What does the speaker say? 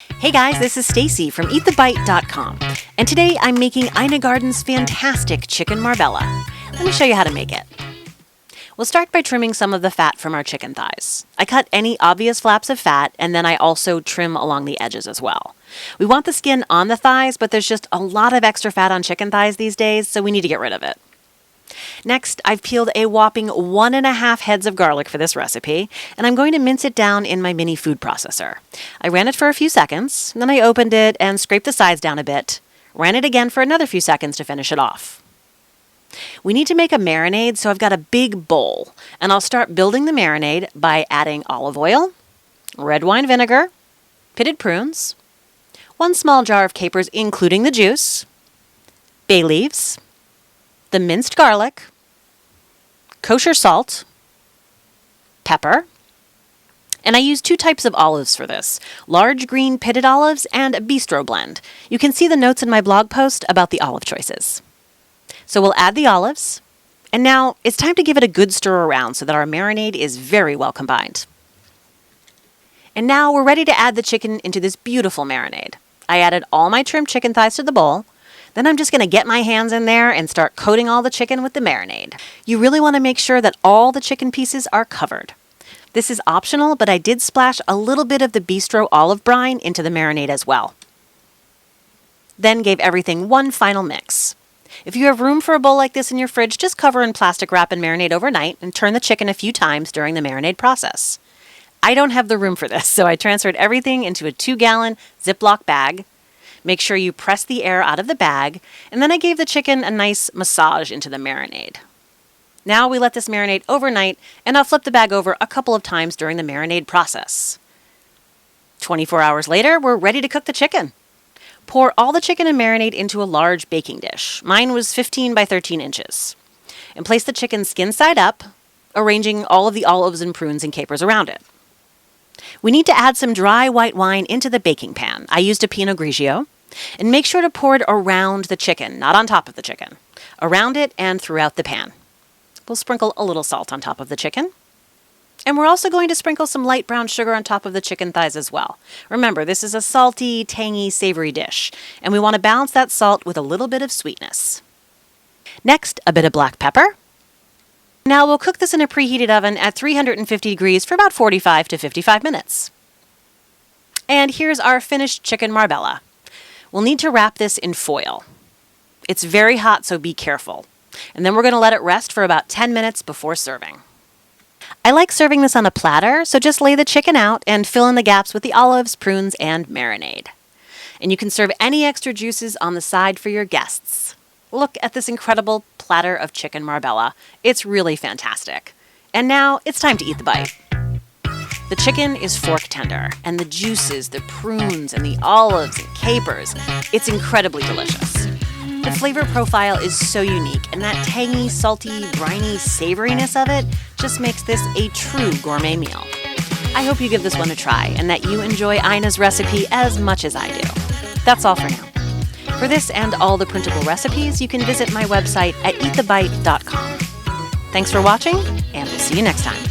Hey guys, this is Stacy from EatTheBite.com, and today I'm making Ina Garten's fantastic chicken Marbella. Let me show you how to make it. We'll start by trimming some of the fat from our chicken thighs. I cut any obvious flaps of fat, and then I also trim along the edges as well. We want the skin on the thighs, but there's just a lot of extra fat on chicken thighs these days, so we need to get rid of it. Next, I've peeled a whopping 1.5 heads of garlic for this recipe, and I'm going to mince it down in my mini food processor. I ran it for a few seconds, then I opened it and scraped the sides down a bit, ran it again for another few seconds to finish it off. We need to make a marinade, so I've got a big bowl, and I'll start building the marinade by adding olive oil, red wine vinegar, pitted prunes, 1 small jar of capers including the juice, bay leaves, the minced garlic, kosher salt, pepper, and I use 2 types of olives for this, large green pitted olives and a bistro blend. You can see the notes in my blog post about the olive choices. So we'll add the olives, and now it's time to give it a good stir around so that our marinade is very well combined. And now we're ready to add the chicken into this beautiful marinade. I added all my trimmed chicken thighs to the bowl. Then I'm just going to get my hands in there and start coating all the chicken with the marinade. You really want to make sure that all the chicken pieces are covered. This is optional, but I did splash a little bit of the bistro olive brine into the marinade as well. Then gave everything one final mix. If you have room for a bowl like this in your fridge, just cover in plastic wrap and marinate overnight and turn the chicken a few times during the marinade process. I don't have the room for this, so I transferred everything into a 2-gallon Ziploc bag. Make sure you press the air out of the bag, and then I gave the chicken a nice massage into the marinade. Now we let this marinate overnight, and I'll flip the bag over a couple of times during the marinade process. 24 hours later, we're ready to cook the chicken. Pour all the chicken and marinade into a large baking dish. Mine was 15 by 13 inches. And place the chicken skin side up, arranging all of the olives and prunes and capers around it. We need to add some dry white wine into the baking pan. I used a Pinot Grigio. And make sure to pour it around the chicken, not on top of the chicken. Around it and throughout the pan. We'll sprinkle a little salt on top of the chicken. And we're also going to sprinkle some light brown sugar on top of the chicken thighs as well. Remember, this is a salty, tangy, savory dish, and we want to balance that salt with a little bit of sweetness. Next, a bit of black pepper. Now we'll cook this in a preheated oven at 350 degrees for about 45 to 55 minutes. And here's our finished chicken Marbella. We'll need to wrap this in foil. It's very hot, so be careful. And then we're going to let it rest for about 10 minutes before serving. I like serving this on a platter, so just lay the chicken out and fill in the gaps with the olives, prunes, and marinade. And you can serve any extra juices on the side for your guests. Look at this incredible platter of chicken Marbella. It's really fantastic. And now it's time to eat the bite. The chicken is fork tender, and the juices, the prunes, and the olives and capers, it's incredibly delicious. The flavor profile is so unique, and that tangy, salty, briny savoriness of it just makes this a true gourmet meal. I hope you give this one a try, and that you enjoy Ina's recipe as much as I do. That's all for now. For this and all the printable recipes, you can visit my website at EatTheBite.com. Thanks for watching, and we'll see you next time.